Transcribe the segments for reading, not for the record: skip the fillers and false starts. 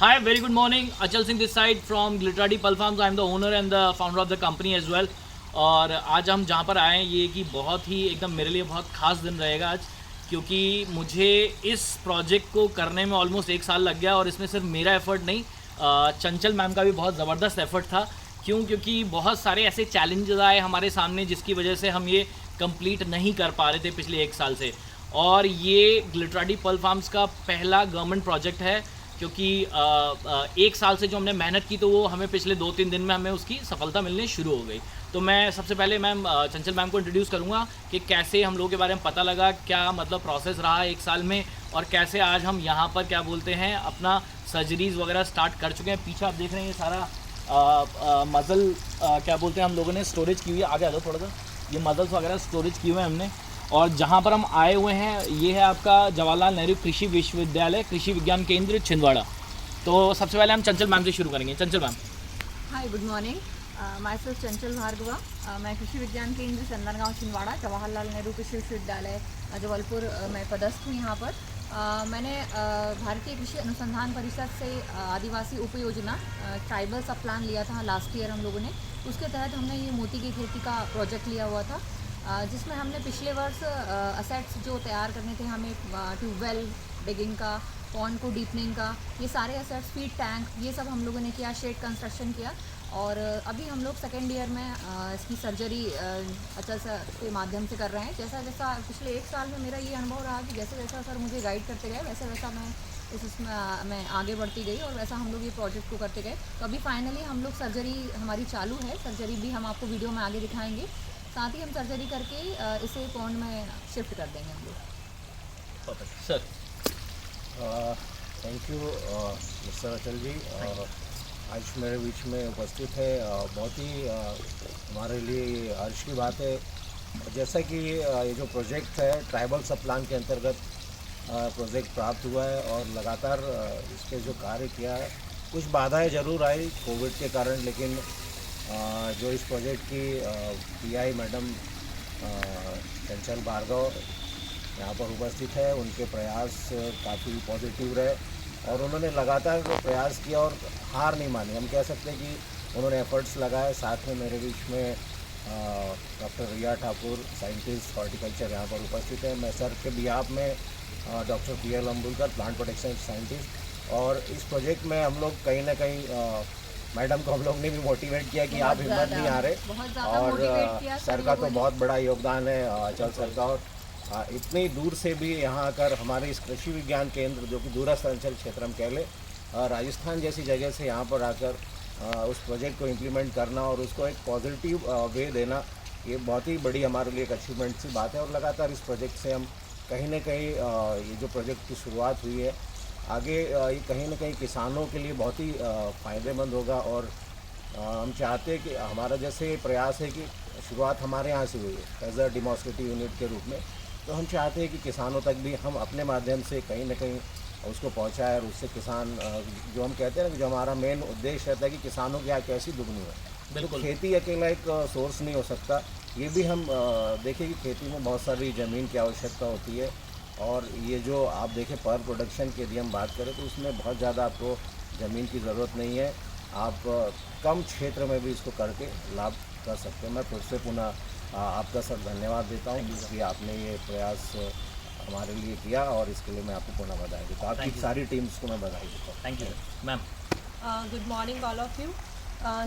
Hi, very good morning. Achal Singh this side from Glitterati Pulp Farms. I am the owner and the founder of the company as well. और आज हम जहाँ पर आए हैं ये कि बहुत ही एकदम मेरे लिए बहुत ख़ास दिन रहेगा आज, क्योंकि मुझे इस प्रोजेक्ट को करने में ऑलमोस्ट 1 साल लग गया और इसमें सिर्फ मेरा एफ़र्ट नहीं, चंचल मैम का भी बहुत ज़बरदस्त एफ़र्ट था। क्योंकि बहुत सारे ऐसे चैलेंजेस आए हमारे सामने जिसकी वजह से हम ये कंप्लीट नहीं कर पा रहे थे पिछले 1 साल से। और ये ग्लिटराटी पल्प फार्म्स का पहला गवर्नमेंट प्रोजेक्ट है, क्योंकि 1 साल से जो हमने मेहनत की तो वो हमें पिछले 2-3 दिन में हमें उसकी सफलता मिलनी शुरू हो गई। तो मैं सबसे पहले मैम चंचल मैम को इंट्रोड्यूस करूँगा कि कैसे हम लोगों के बारे में पता लगा, क्या मतलब प्रोसेस रहा 1 साल में, और कैसे आज हम यहाँ पर क्या बोलते हैं अपना सर्जरीज़ वगैरह स्टार्ट कर चुके हैं। पीछे आप देख रहे हैं ये सारा मज़ल क्या बोलते हैं हम लोगों ने स्टोरेज की हुई है। आगे आ जाओ थोड़ा सा, ये मज़ल्स वगैरह स्टोरेज किए हुए हैं हमने। और जहाँ पर हम आए हुए हैं ये है आपका जवाहरलाल नेहरू कृषि विश्वविद्यालय कृषि विज्ञान केंद्र छिंदवाड़ा। तो सबसे पहले हम चंचल मैम से शुरू करेंगे। चंचल ma'am. Hi, good morning. My self चंचल भार्गवा। मैं कृषि विज्ञान केंद्र चंदनगांव छिंदवाड़ा जवाहरलाल नेहरू कृषि विश्वविद्यालय जबलपुर में पदस्थ हूँ यहाँ पर। मैंने भारतीय कृषि अनुसंधान परिषद से आदिवासी उपयोजना ट्राइबल सब प्लान लिया था लास्ट ईयर हम लोगों ने। उसके तहत हमने ये मोती की खेती का प्रोजेक्ट लिया हुआ था, जिसमें हमने पिछले वर्ष असेट्स जो तैयार करने थे हमें, ट्यूबवेल डिगिंग का, पॉन्ड को डीपनिंग का, ये सारे असेट्स, फीड टैंक, ये सब हम लोगों ने किया, शेड कंस्ट्रक्शन किया। और अभी हम लोग सेकेंड ईयर में इसकी सर्जरी अचल सर के माध्यम से कर रहे हैं। जैसा जैसा पिछले 1 साल में मेरा ये अनुभव रहा कि जैसे जैसा सर मुझे गाइड करते गए वैसे वैसा मैं इसमें मैं आगे बढ़ती गई और वैसा हम लोग ये प्रोजेक्ट को करते गए। तो अभी फाइनली हम लोग सर्जरी हमारी चालू है। सर्जरी भी हम आपको वीडियो में आगे दिखाएंगे। साथ ही हम सर्जरी करके इसे पॉन्ड में शिफ्ट कर देंगे हम लोग। सर थैंक यू मिस्टर अचल जी, आज मेरे बीच में उपस्थित है। बहुत ही हमारे लिए हर्ष की बात है। जैसा कि ये जो प्रोजेक्ट है ट्राइबल सब प्लान के अंतर्गत प्रोजेक्ट प्राप्त हुआ है और लगातार इस पर जो कार्य किया है, कुछ बाधाएं ज़रूर आई कोविड के कारण, लेकिन जो इस प्रोजेक्ट की पीआई मैडम चंचल भार्गव यहाँ पर उपस्थित है, उनके प्रयास काफ़ी पॉजिटिव रहे और उन्होंने लगातार प्रयास किया और हार नहीं मानी। हम कह सकते हैं कि उन्होंने एफर्ट्स लगाए। साथ में मेरे बीच में doctor Riya Thakur, scientist horticulture, यहाँ पर उपस्थित है। मैं सर के बिहाफ में doctor PL. Ambulkar, plant protection scientist. और इस प्रोजेक्ट में हम लोग कहीं ना कहीं मैडम को हम लोग ने भी मोटिवेट किया कि आप हिम्मत नहीं आ रहे, और सर का तो बहुत बड़ा योगदान है अचल सर का। और इतनी दूर से भी यहाँ आकर हमारे इस कृषि विज्ञान केंद्र, जो कि दूरस्थ अंचल क्षेत्र हम कह लें, राजस्थान जैसी जगह से यहाँ पर आकर उस प्रोजेक्ट को इम्प्लीमेंट करना और उसको एक पॉजिटिव वे देना, ये बहुत ही बड़ी हमारे लिए एक अचीवमेंट सी बात है। और लगातार इस प्रोजेक्ट से हम कहीं ना कहीं ये जो प्रोजेक्ट की शुरुआत हुई है आगे ये कहीं ना कहीं किसानों के लिए बहुत ही फ़ायदेमंद होगा। और हम चाहते हैं कि हमारा जैसे प्रयास है कि शुरुआत हमारे यहाँ से हुई है एज अ डेमोन्स्ट्रेटिव यूनिट के रूप में, तो हम चाहते हैं कि किसानों तक भी हम अपने माध्यम से कहीं ना कहीं उसको पहुँचाएं और उससे किसान, जो हम कहते हैं ना कि जो हमारा मेन उद्देश्य रहता है कि किसानों की आय कैसी दुगनी हो। बिल्कुल। तो खेती अकेला एक सोर्स नहीं हो सकता, ये भी हम देखें कि खेती में बहुत सारी ज़मीन की आवश्यकता होती है। और ये जो आप देखें पर प्रोडक्शन की यदि हम बात करें तो उसमें बहुत ज़्यादा आपको ज़मीन की ज़रूरत नहीं है, आप कम क्षेत्र में भी इसको करके लाभ कर सकते हैं। मैं फिर से पुनः आपका सर धन्यवाद देता हूँ कि आपने ये प्रयास हमारे लिए किया और इसके लिए मैं आपको पुनः बधाई देता हूँ। आपकी सारी टीम्स को मैं बधाई देता हूँ। Thank you ma'am. Good morning all of you.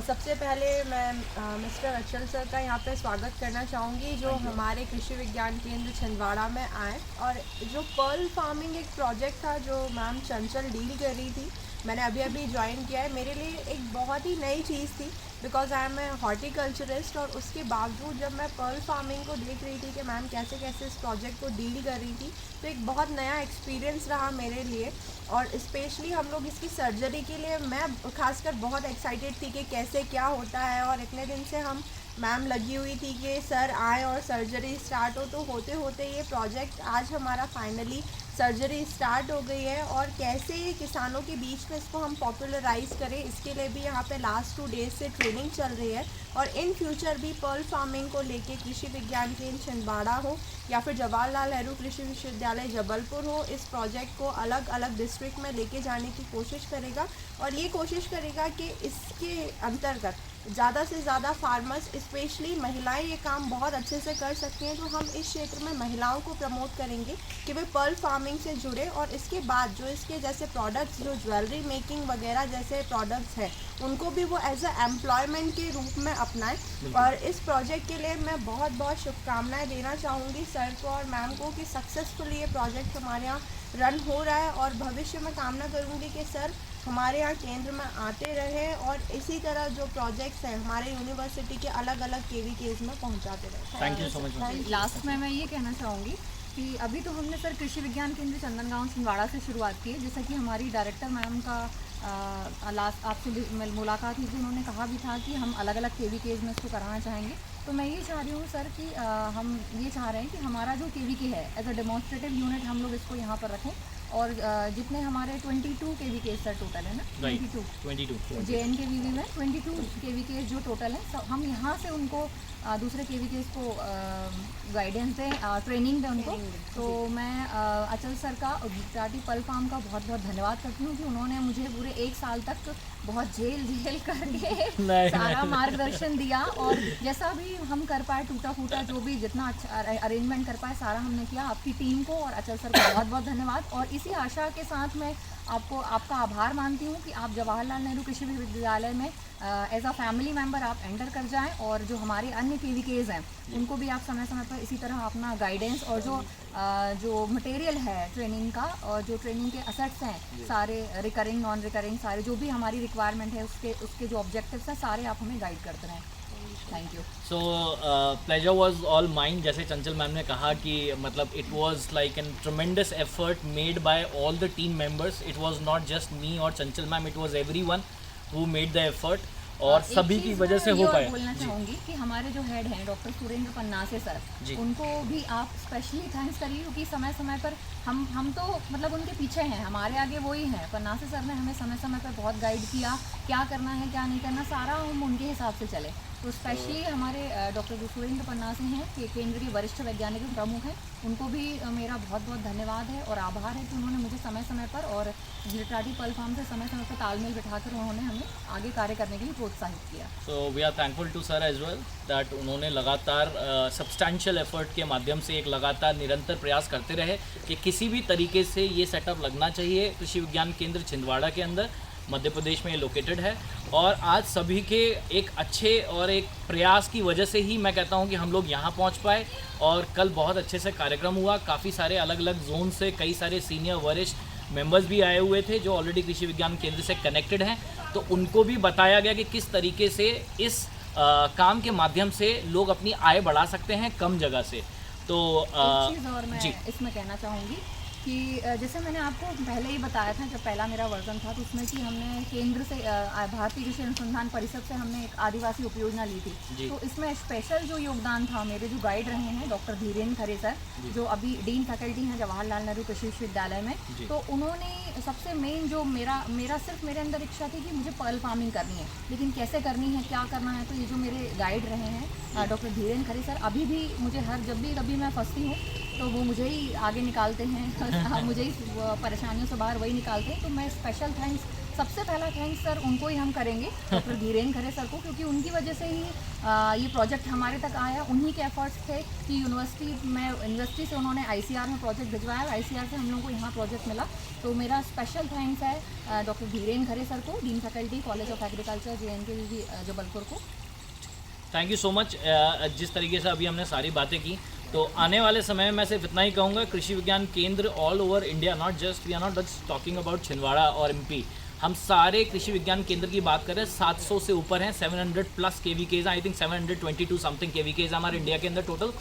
सबसे पहले मैं मिस्टर अचल सर का यहाँ पे स्वागत करना चाहूँगी, जो हमारे कृषि विज्ञान केंद्र छिंदवाड़ा में आए। और जो पर्ल फार्मिंग एक प्रोजेक्ट था जो मैम चंचल डील कर रही थी, मैंने अभी अभी ज्वाइन किया है। मेरे लिए एक बहुत ही नई चीज़ थी, because I am a horticulturist. और उसके बावजूद जब मैं पर्ल फार्मिंग को देख रही थी कि मैम कैसे कैसे इस प्रोजेक्ट को डील कर रही थी, तो एक बहुत नया एक्सपीरियंस रहा मेरे लिए। और स्पेशली हम लोग इसकी सर्जरी के लिए मैं खासकर बहुत एक्साइटेड थी कि कैसे क्या होता है। और इतने दिन से हम मैम लगी हुई थी कि सर आए और सर्जरी स्टार्ट हो, तो होते होते ये प्रोजेक्ट आज हमारा फाइनली सर्जरी स्टार्ट हो गई है और कैसे किसानों के बीच में इसको हम पॉपुलराइज करें, इसके लिए भी यहाँ पे लास्ट 2 डेज से ट्रेनिंग चल रही है। और इन फ्यूचर भी पर्ल फार्मिंग को लेके कृषि विज्ञान केंद्र छिंदवाड़ा हो या फिर जवाहरलाल नेहरू कृषि विश्वविद्यालय जबलपुर हो, इस प्रोजेक्ट को अलग अलग डिस्ट्रिक्ट में लेके जाने की कोशिश करेगा और ये कोशिश करेगा कि इसके अंतर्गत ज़्यादा से ज़्यादा फार्मर्स, स्पेशली महिलाएं ये काम बहुत अच्छे से कर सकती हैं। तो हम इस क्षेत्र में महिलाओं को प्रमोट करेंगे कि वे पर्ल फार्मिंग से जुड़े और इसके बाद जो इसके जैसे प्रोडक्ट्स, जो ज्वेलरी मेकिंग वगैरह जैसे प्रोडक्ट्स हैं, उनको भी वो एज अ एम्प्लॉयमेंट के रूप में अपनाएं। और इस प्रोजेक्ट के लिए मैं बहुत बहुत शुभकामनाएं देना चाहूँगी सर को और मैम को कि सक्सेसफुली ये प्रोजेक्ट हमारे यहाँ रन हो रहा है और भविष्य में कामना करूँगी कि सर हमारे यहाँ केंद्र में आते रहे और इसी तरह जो प्रोजेक्ट्स हैं हमारे यूनिवर्सिटी के अलग अलग KVKs में पहुँचाते रहे। Thank you so much. Last में मैं ये कहना चाहूँगी कि अभी तो हमने सर कृषि विज्ञान केंद्र चंदनगांव छिंदवाड़ा से शुरुआत की है, जैसा कि हमारी डायरेक्टर मैम का लास्ट आपसे मुलाकात हुई थी, उन्होंने कहा भी था कि हम अलग अलग KVKs में इसको कराना चाहेंगे। तो मैं ये चाह रही हूँ सर कि हम ये चाह रहे हैं कि हमारा जो KVK है एज अ डेमोन्स्ट्रेटिव यूनिट हम लोग इसको यहाँ पर रखें और जितने हमारे 22 KVKs सर टोटल है ना, 22 JNKVV में 22 KVKs जो टोटल है, हम यहाँ से उनको दूसरे KVKs को गाइडेंस दें, ट्रेनिंग दें उनको। तो मैं अचल सर का और गुजराती पल फार्म का बहुत बहुत धन्यवाद करती हूँ कि उन्होंने मुझे पूरे 1 साल तक बहुत झेल करके सारा मार्गदर्शन दिया और जैसा भी हम कर पाए, टूटा फूटा जो भी जितना अच्छा अरेंजमेंट कर पाए सारा हमने किया। आपकी टीम को और अचल सर को बहुत बहुत धन्यवाद और इसी आशा के साथ मैं आपका आभार मानती हूँ कि आप जवाहरलाल नेहरू कृषि विश्वविद्यालय में एज अ फैमिली मेंबर आप एंटर कर जाएं और जो हमारे अन्य KVKs हैं उनको भी आप समय समय पर इसी तरह अपना गाइडेंस और जो मटेरियल है ट्रेनिंग का और जो ट्रेनिंग के असेट्स हैं सारे रिकरिंग नॉन रिकरिंग सारे जो भी हमारी रिक्वायरमेंट है उसके जो ऑब्जेक्टिव्स हैं सारे आप हमें गाइड करते रहें। Thank you. So pleasure was all mine. जैसे चंचल मैम ने कहा कि मतलब it was like an tremendous effort made by all the team members. It was not just me और Chanchal ma'am, it was everyone who made the effort और सभी की वजह से हो पाया। बोलना चाहूँगी कि हमारे जो हेड हैं डॉक्टर सुरेंद्र पन्नासे सर, उनको भी आप स्पेशली थैंक्स करिए क्योंकि समय समय पर हम तो मतलब उनके पीछे हैं, हमारे आगे वही हैं। पन्नासे सर ने हमें समय समय पर बहुत गाइड किया, क्या करना है क्या नहीं करना सारा हम उनके हिसाब से चले। तो स्पेशली हमारे डॉक्टर सुरेंद्र पन्नासे हैं कि केंद्र के वरिष्ठ वैज्ञानिक प्रमुख हैं, उनको भी मेरा बहुत बहुत धन्यवाद है और आभार है कि उन्होंने मुझे समय समय पर और गुजराती पल फार्म से समय समय पर तालमेल बिठाकर उन्होंने हमें आगे कार्य करने के लिए प्रोत्साहित किया। So we are thankful to sir as well that उन्होंने लगातार सब्सटैंशियल एफर्ट के माध्यम से एक लगातार निरंतर प्रयास करते रहे कि किसी भी तरीके से ये सेटअप लगना चाहिए। कृषि विज्ञान केंद्र छिंदवाड़ा के अंदर मध्य प्रदेश में ये लोकेटेड है और आज सभी के एक अच्छे और एक प्रयास की वजह से ही मैं कहता हूँ कि हम लोग यहाँ पहुँच पाए और कल बहुत अच्छे से कार्यक्रम हुआ। काफ़ी सारे अलग अलग जोन से कई सारे सीनियर वरिष्ठ मेंबर्स भी आए हुए थे जो ऑलरेडी कृषि विज्ञान केंद्र से कनेक्टेड हैं, तो उनको भी बताया गया कि किस तरीके से इस काम के माध्यम से लोग अपनी आय बढ़ा सकते हैं कम जगह से। तो एक चीज़ और मैं इसमें कहना चाहूँगी कि जैसे मैंने आपको पहले ही बताया था जब पहला मेरा वर्जन था तो उसमें कि हमने केंद्र से भारतीय कृषि अनुसंधान परिषद से हमने एक आदिवासी उपयोजना ली थी। तो इसमें स्पेशल जो योगदान था मेरे जो गाइड रहे हैं डॉक्टर धीरेन्द्र खरे सर, जो अभी डीन फैकल्टी हैं जवाहरलाल नेहरू कृषि विश्वविद्यालय में। तो उन्होंने सबसे मेन जो मेरा सिर्फ मेरे अंदर इच्छा थी कि मुझे पर्ल फार्मिंग करनी है, लेकिन कैसे करनी है क्या करना है, तो ये जो मेरे गाइड रहे हैं डॉक्टर धीरेन्द्र खरे सर अभी भी मुझे जब भी कभी मैं फंसती हूँ तो वो मुझे ही आगे निकालते हैं, मुझे ही परेशानियों से बाहर वही निकालते हैं। तो मैं स्पेशल थैंक्स, सबसे पहला थैंक्स सर उनको ही हम करेंगे डॉक्टर धीरेन्द्र खरे सर को, क्योंकि उनकी वजह से ही ये प्रोजेक्ट हमारे तक आया। उन्हीं के एफर्ट्स थे कि यूनिवर्सिटी से उन्होंने ICR में प्रोजेक्ट भिजवाया, ICR से हम लोगों को यहाँ प्रोजेक्ट मिला। तो मेरा स्पेशल थैंक्स है डॉक्टर धीरेन्द्र खरे सर को, dean faculty college of agriculture JNKVV Jabalpur को। Thank you so much. जिस तरीके से अभी हमने सारी बातें की, तो आने वाले समय में मैं सिर्फ इतना ही कहूँगा, Krishi Vigyan Kendra all over India, we are not just talking about Chhindwara और MP, हम सारे कृषि विज्ञान केंद्र की बात करें 700 से ऊपर हैं, 700+ KVKs, I think 722 something KVKs हमारे इंडिया के अंदर टोटल।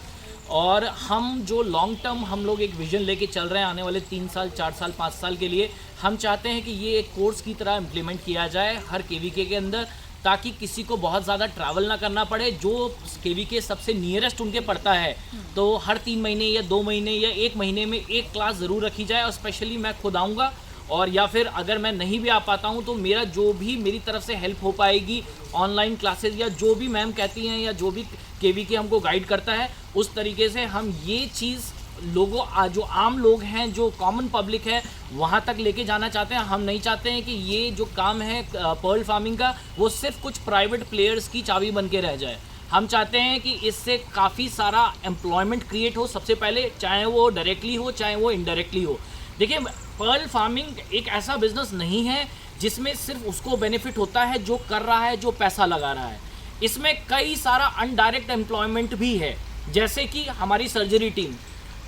और हम जो लॉन्ग टर्म हम लोग एक विजन लेके चल रहे हैं आने वाले 3 साल 4 साल 5 साल के लिए, हम चाहते हैं कि ये एक कोर्स की तरह इम्प्लीमेंट किया जाए हर KVK के अंदर, ताकि किसी को बहुत ज़्यादा ट्रैवल ना करना पड़े। जो KVK सबसे नियरेस्ट उनके पड़ता है तो हर 3 महीने या 2 महीने या 1 महीने में एक क्लास ज़रूर रखी जाए, और स्पेशली मैं खुद आऊँगा, और या फिर अगर मैं नहीं भी आ पाता हूँ तो मेरा जो भी मेरी तरफ से हेल्प हो पाएगी ऑनलाइन क्लासेस या जो भी मैम कहती हैं या जो भी KVK हमको गाइड करता है, उस तरीके से हम ये चीज़ लोगों जो आम लोग हैं, जो कॉमन पब्लिक है, वहाँ तक लेके जाना चाहते हैं। हम नहीं चाहते हैं कि ये जो काम है पर्ल फार्मिंग का वो सिर्फ कुछ प्राइवेट प्लेयर्स की चाबी बन के रह जाए। हम चाहते हैं कि इससे काफ़ी सारा एम्प्लॉयमेंट क्रिएट हो सबसे पहले, चाहे वो डायरेक्टली हो चाहे वो इनडायरेक्टली हो। देखिए, पर्ल फार्मिंग एक ऐसा बिजनेस नहीं है जिसमें सिर्फ उसको बेनिफिट होता है जो कर रहा है, जो पैसा लगा रहा है। इसमें कई सारा अनडायरेक्ट एम्प्लॉयमेंट भी है, जैसे कि हमारी सर्जरी टीम।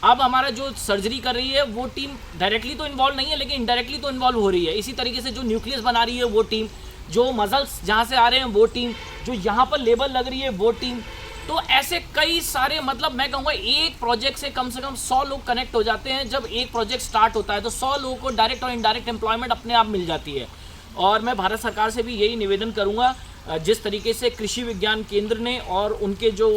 अब हमारा जो सर्जरी कर रही है वो टीम डायरेक्टली तो इन्वॉल्व नहीं है, लेकिन इनडायरेक्टली तो इन्वॉल्व हो रही है। इसी तरीके से जो न्यूक्लियस बना रही है वो टीम, जो मसल्स जहाँ से आ रहे हैं वो टीम, जो यहाँ पर लेबर लग रही है वो टीम। तो ऐसे कई सारे, मतलब मैं कहूँगा एक प्रोजेक्ट से कम 100 लोग कनेक्ट हो जाते हैं। जब एक प्रोजेक्ट स्टार्ट होता है तो 100 लोगों को डायरेक्ट और इनडायरेक्ट एम्प्लॉयमेंट अपने आप मिल जाती है। और मैं भारत सरकार से भी यही निवेदन करूँगा, जिस तरीके से कृषि विज्ञान केंद्र ने और उनके जो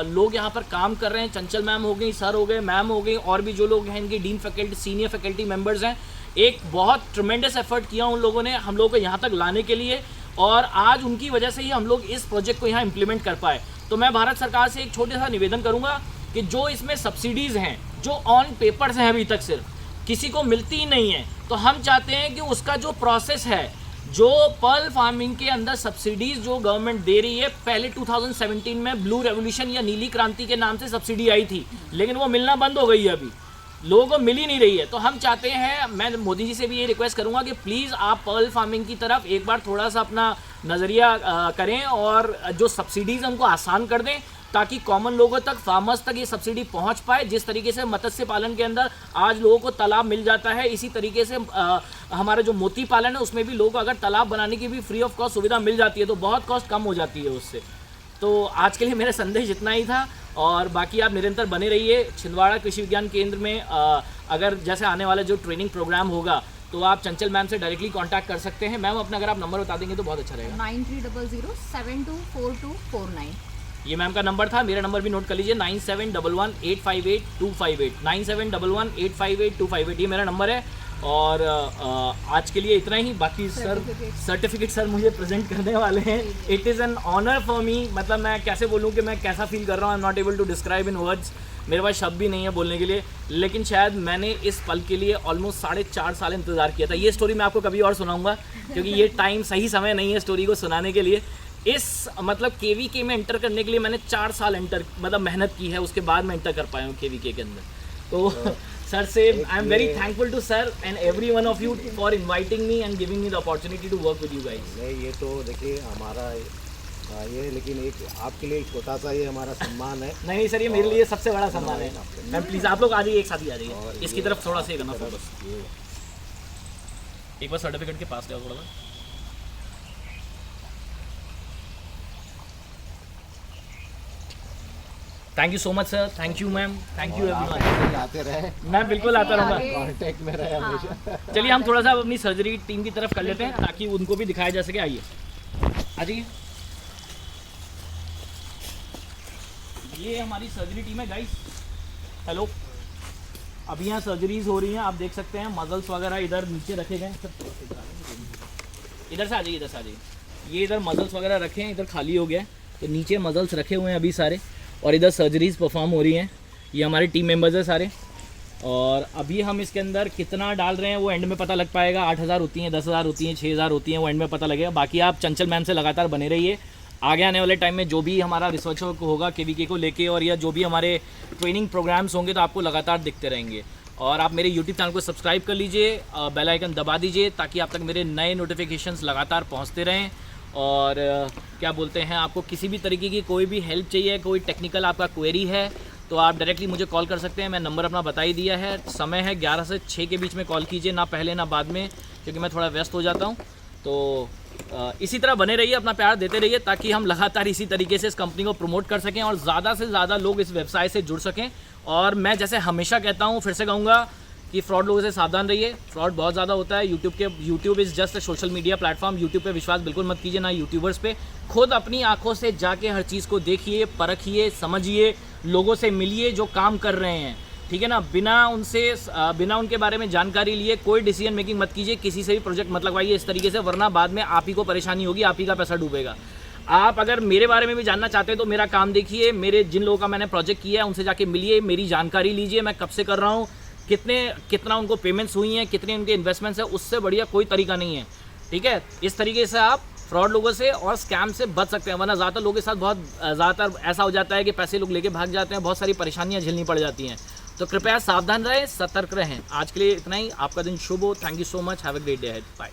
लोग यहाँ पर काम कर रहे हैं, चंचल मैम हो गई, सर हो गए, मैम हो गई, और भी जो लोग हैं इनके dean faculty, senior faculty members हैं, एक बहुत ट्रमेंडस एफर्ट किया उन लोगों ने हम लोगों को यहाँ तक लाने के लिए, और आज उनकी वजह से ही हम लोग इस प्रोजेक्ट को यहाँ इम्प्लीमेंट कर पाए। तो मैं भारत सरकार से एक छोटे सा निवेदन करूँगा कि जो इसमें सब्सिडीज़ हैं, जो ऑन पेपर्स हैं, अभी तक सिर्फ किसी को मिलती ही नहीं है, तो हम चाहते हैं कि उसका जो प्रोसेस है, जो पर्ल फार्मिंग के अंदर सब्सिडीज़ जो गवर्नमेंट दे रही है, पहले 2017 में ब्लू रेवोल्यूशन या नीली क्रांति के नाम से सब्सिडी आई थी, लेकिन वो मिलना बंद हो गई है, अभी लोगों को मिल ही नहीं रही है। तो हम चाहते हैं, मैं मोदी जी से भी ये रिक्वेस्ट करूंगा कि प्लीज़ आप पर्ल फार्मिंग की तरफ एक बार थोड़ा सा अपना नज़रिया करें और जो सब्सिडीज़ उनको आसान कर दें, ताकि कॉमन लोगों तक, फार्मर्स तक ये सब्सिडी पहुंच पाए। जिस तरीके से मत्स्य पालन के अंदर आज लोगों को तालाब मिल जाता है, इसी तरीके से हमारा जो मोती पालन है उसमें भी लोगों को अगर तालाब बनाने की भी फ्री ऑफ कॉस्ट सुविधा मिल जाती है तो बहुत कॉस्ट कम हो जाती है उससे। तो आज के लिए मेरा संदेश इतना ही था, और बाकी आप निरंतर बने रहिए। छिंदवाड़ा कृषि विज्ञान केंद्र में अगर जैसे आने वाला जो ट्रेनिंग प्रोग्राम होगा तो आप चंचल मैम से डायरेक्टली कांटेक्ट कर सकते हैं। मैम अपना अगर आप नंबर बता देंगे तो बहुत अच्छा रहेगा। 9300724249। ये मैम का नंबर था, मेरा नंबर भी नोट कर लीजिए, 9711858258, 9711858258, ये मेरा नंबर है। और आज के लिए इतना ही। बाकी सर सर्टिफिकेट सर मुझे प्रेजेंट करने वाले हैं। It is an honour for me, मतलब मैं कैसे बोलूँ कि मैं कैसा फील कर रहा हूँ, I am not able to describe in words. मेरे पास शब्द भी नहीं है बोलने के लिए, लेकिन शायद मैंने इस पल के लिए ऑलमोस्ट 4.5 साल इंतज़ार किया था। ये स्टोरी मैं आपको कभी और सुनाऊंगा, क्योंकि ये टाइम सही समय नहीं है स्टोरी को सुनाने के लिए। इस मतलब KVK में एंटर करने के लिए मैंने 4 साल मेहनत की है, उसके बाद मैं एंटर कर पाया हूँ KVK के अंदर। तो सर से I am very thankful to sir and every one of you for inviting me and giving me the opportunity to work with you guys. नहीं, ये तो देखिए हमारा ये, लेकिन एक आपके लिए छोटा सा ये हमारा सम्मान है। नहीं सर, ये मेरे लिए सबसे बड़ा सम्मान है। मैम प्लीज़ आप लोग आ जाइए, एक साथ ही आ जाइए, इसकी तरफ थोड़ा सा करना फोकस। एक बार सर्टिफिकेट के पास ले आओ थोड़ा सा। Thank you so much sir, thank you ma'am, thank you everyone. आते रहे, मैं बिल्कुल आता रहूँगा, कांटेक्ट में रहे हमेशा। चलिए हम थोड़ा सा अपनी सर्जरी टीम की तरफ कर लेते हैं ताकि उनको भी दिखाया जा सके। आइए आ जाइए। ये हमारी सर्जरी टीम है गाइस। हेलो, अभी यहाँ सर्जरीज हो रही हैं, आप देख सकते हैं मसल्स वगैरह इधर नीचे रखे गए हैं। इधर से आ जाइए, इधर से आ जाइए। ये इधर मसल्स वगैरह रखे हैं, इधर खाली हो गया है, तो नीचे मसल्स रखे हुए हैं अभी सारे, और इधर सर्जरीज परफॉर्म हो रही हैं। ये हमारे टीम मेंबर्स हैं सारे, और अभी हम इसके अंदर कितना डाल रहे हैं वो एंड में पता लग पाएगा। 8,000 होती हैं, 10,000 होती हैं, 6,000 होती हैं, वो एंड में पता लगेगा। बाकी आप चंचल मैम से लगातार बने रहिए। आगे आने वाले टाइम में जो भी हमारा रिसर्च होगा KVK को लेके, और या जो भी हमारे ट्रेनिंग प्रोग्राम्स होंगे, तो आपको लगातार दिखते रहेंगे। और आप मेरे YouTube चैनल को सब्सक्राइब कर लीजिए, बेल आइकन दबा दीजिए, ताकि आप तक मेरे नए नोटिफिकेशंस लगातार पहुंचते रहें। और क्या बोलते हैं, आपको किसी भी तरीके की कोई भी हेल्प चाहिए, कोई टेक्निकल आपका क्वेरी है, तो आप डायरेक्टली मुझे कॉल कर सकते हैं। मैं नंबर अपना बता ही दिया है। समय है 11 से 6 के बीच में कॉल कीजिए, ना पहले ना बाद में, क्योंकि मैं थोड़ा व्यस्त हो जाता हूँ। तो इसी तरह बने रहिए, अपना प्यार देते रहिए, ताकि हम लगातार इसी तरीके से इस कंपनी को प्रमोट कर सकें और ज़्यादा से ज़्यादा लोग इस व्यवसाय से जुड़ सकें। और मैं जैसे हमेशा कहता हूँ, फिर से कहूँगा कि फ्रॉड लोगों से सावधान रहिए, फ्रॉड बहुत ज़्यादा होता है। YouTube is just a social media platform. YouTube पे विश्वास बिल्कुल मत कीजिए, ना यूट्यूबर्स पे। खुद अपनी आंखों से जाके हर चीज़ को देखिए, परखिए, समझिए, लोगों से मिलिए जो काम कर रहे हैं, ठीक है ना। बिना उनके बारे में जानकारी लिए कोई डिसीजन मेकिंग मत कीजिए, किसी से भी प्रोजेक्ट मत लगवाइए इस तरीके से, वरना बाद में आप ही को परेशानी होगी, आप ही का पैसा डूबेगा। आप अगर मेरे बारे में भी जानना चाहते हैं तो मेरा काम देखिए, मेरे जिन लोगों का मैंने प्रोजेक्ट किया है उनसे जाके मिलिए, मेरी जानकारी लीजिए, मैं कब से कर रहा हूँ, कितना उनको पेमेंट्स हुई हैं, कितने उनके इन्वेस्टमेंट्स हैं, उससे बढ़िया कोई तरीका नहीं है, ठीक है। इस तरीके से आप फ्रॉड लोगों से और स्कैम से बच सकते हैं, वरना ज़्यादातर लोगों के साथ बहुत ज़्यादातर ऐसा हो जाता है कि पैसे लोग लेके भाग जाते हैं, बहुत सारी परेशानियाँ झेलनी पड़ जाती हैं। तो कृपया सावधान रहें, सतर्क रहें। आज के लिए इतना ही। आपका दिन शुभ हो। Thank you so much. Have a great day ahead. Bye.